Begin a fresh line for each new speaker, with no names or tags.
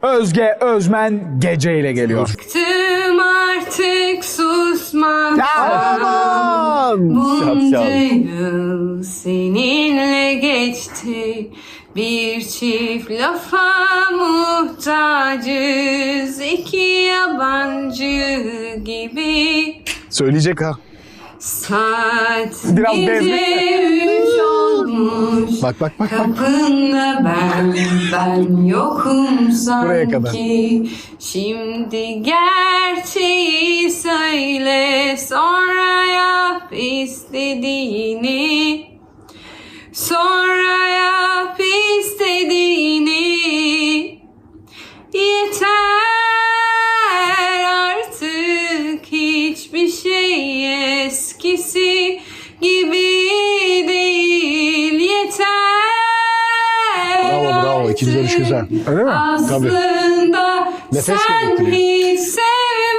Özge Özmen Gece ile geliyor.
Bıktım artık susmaktan.
Aman!
Bunca yıl seninle geçti. Bir çift lafa muhtacız, iki yabancı gibi.
Söyleyecek ha.
Saat
Biraz
gece
bezmek.
3 olmuş.
Bak.
Kapında ben yokum sanki.
Buraya kadar.
Şimdi gerçeği söyle, sonra yap istediğini. Sonra yap istediğini. Yeter artık, hiçbir şey eskisi gibi değil. Yeter
Bravo. İkinci dönüş güzel. Öyle mi?
aslında
Nefes
sen
gerektiriyor.
hiç sevmedin.